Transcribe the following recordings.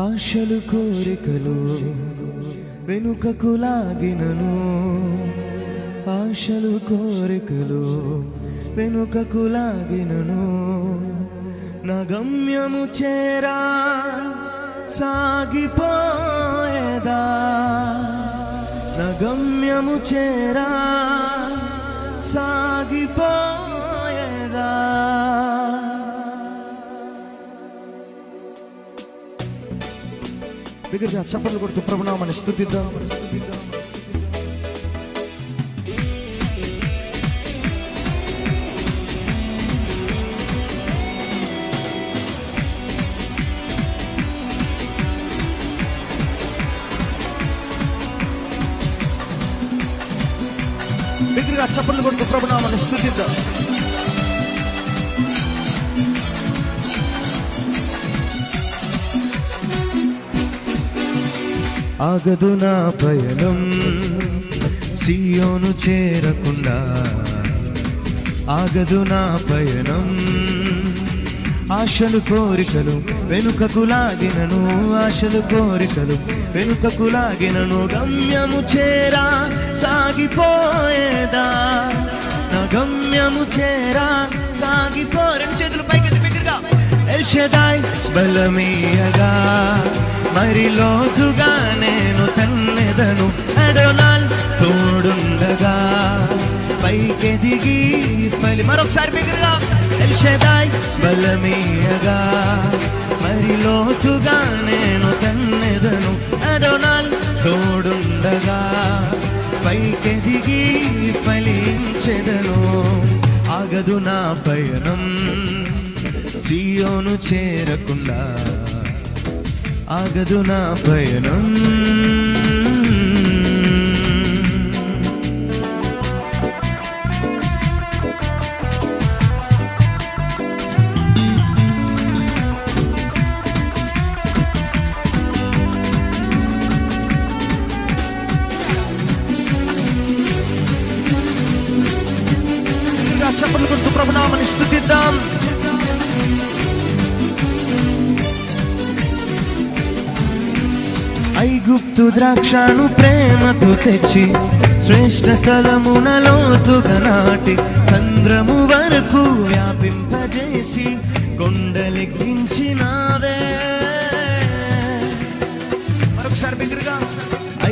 ఆశలు కోరికలు వెనుకకు లాగినను, ఆశలు కోరికలు వెనుకకు లాగినను, నా గమ్యము చేరా సాగిపోయేదా, నా గమ్యము చేరా సాగిపోయేదా. బిగ్గరగా చప్పట్లు కొడుతూ ప్రభునామాన్ని స్తుతిద్దాం. బిగ్గరగా చప్పట్లు కొడుతూ ప్రభునామాన్ని స్తుతిద్దాం. ఆగదు నా పయనం సియోను చేరకుండా, ఆగదు నా పయనం. ఆశలు కోరికలు వెనుకకు లాగినను, ఆశలు కోరికలు వెనుకకు లాగినను, గమ్యము చేరా సాగిపోయేదా, నా గమ్యము చేరా సాగిపో. రెండు చేతులు పైకెత్తి బిగ్గరగా. ఎల్ షదాయ్ బలమీయగా మరి లోతుగా నేను తన్నెదను, అడోనాల్ తోడుండగా పైకెదిగి ఫలి. మరొకసారి బిగ్గరగా. ఎల్ షదాయ్ బలమీయగా మరి లోతుగా నేను తన్నెదను, అడోనాల్ తోడుండగా పైకెదిగి ఫలించెదను. ఆగదు నా పయనం సియోను చేరకుండా, ఆగదు నా పయనం. చప్పట్లు కొడుతూ ప్రభునామాన్ని స్తుతిద్దాం. ఐగుప్తు ద్రాక్షను ప్రేమతో తెచ్చి శ్రేష్ఠ స్థలమున లోతుగా నాటి, చంద్రము వరకు వ్యాపింపజేసి కొండలెక్కించినావే. మరొకసారి బిగ్గరగా.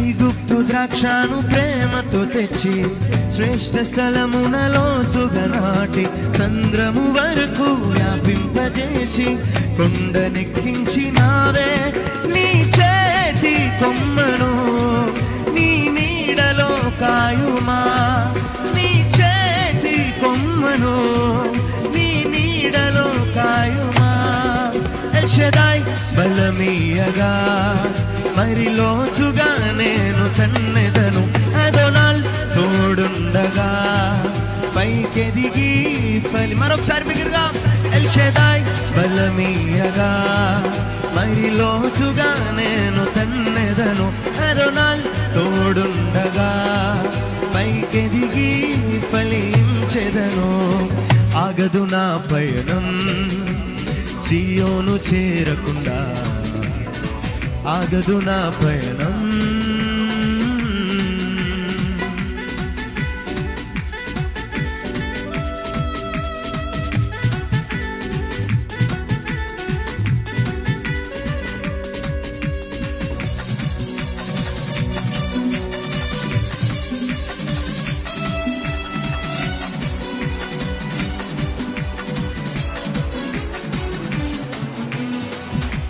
ఐగుప్తు ద్రాక్షను ప్రేమతో తెచ్చి శ్రేష్ఠ స్థలమున లోతుగా నాటి, చంద్రము వరకు వ్యాపింపజేసి కొండనెక్కించినావే. నీ చేతి కొమ్మను నీ నీడలో కాయుమా, నీ చేతి కొమ్మను నీ నీడలో కాయుమా. ఎల్ షదాయ్ బలమీయగా మరి లోతుగా నేను తన్నెదను, అదోనాల్ తోడుండగా పైకెదిగి ఫలి. మరొకసారి బిగ్గరగా. ఎల్ షదాయ్ బలమీయగా మరి లోతుగా నేను తన్నెదను, అదోనాల్ తోడుండగా పైకెదిగి ఫలించెదను. ఆగదు నా పయనం సియోను చేరకుండా, ఆగదు నా పయనం.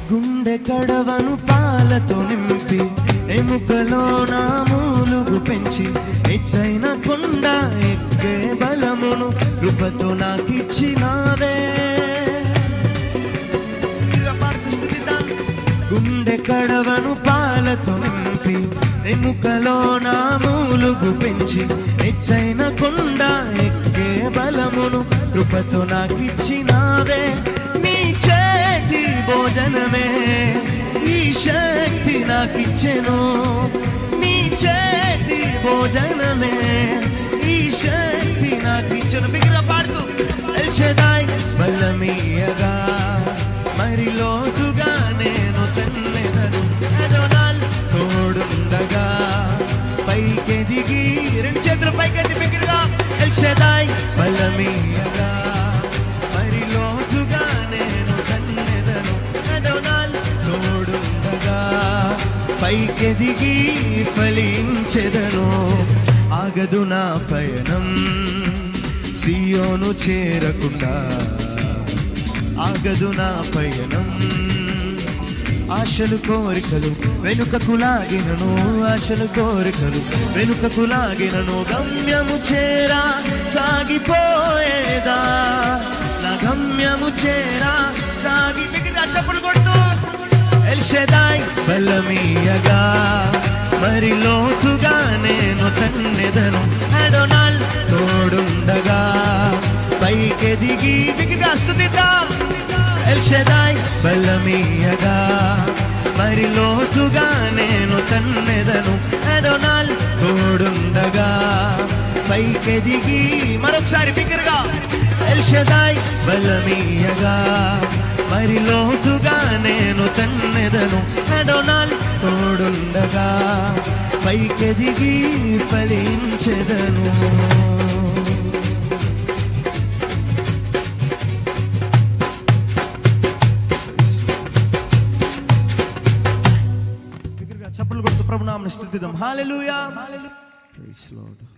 గుండె కడవను పాలతో నింపి ఎముకలో నా మూలుగు పెంచి, ఎత్తైన కొండ ఎక్కే బలమును కృపతో నాకిచ్చినావే. గుండె కడవను పాలతో నింపి ఎముకలో నా మూలుగు పెంచి, ఎత్తైన కొండ ఎక్కే బలమును కృపతో నాకిచ్చినావే. నీ చేతి భోజనమే ఈ శక్తి నాకిచ్చెను, నీ చేతి భోజనమే ఈ శక్తి నాకిచ్చెను. బిగ్గరగా పాడుతూ. ఎల్ షదాయ్ బలమీయగా మరి లోతుగా నేను తన్నెదను, పైకెదిగి ఫలించెదను. ఆగదు నా పయనం సియోను చేరకుండా, ఆగదు నా పయనం. ఆశలు కోరికలు వెనుకకు లాగినను, ఆశలు కోరికలు వెనుకకు లాగినను. గమ్యము చేరా సాగిపోయేదా, నా గమ్యము చేరా సాగి. చప్పులు కొడుతూ ఎల్ షదాయ్ బలమీయగా మరి లోతుగా నేను తన్నెదను. అడోనాల్ తోడుండగా పైకెదిగి బిగిగా స్తుతిద్దాం. ఎల్ షదాయ్ బలమీయగా మరి లోతుగా నేను తన్నెదను. అడోనాల్ తోడుండగా పైకెదిగి మరొకసారి బిగ్గరగా. ఎల్ షదాయ్ బలమీయగా మరి లోతుగా నేను తన్నెదను. అడోనాల్ తోడుండగా పైకెదిగి ఫలించెదను. చప్పట్లు కొడుతూ ప్రభునామమును స్తుతిద్దాం. హల్లెలూయా. Praise lord.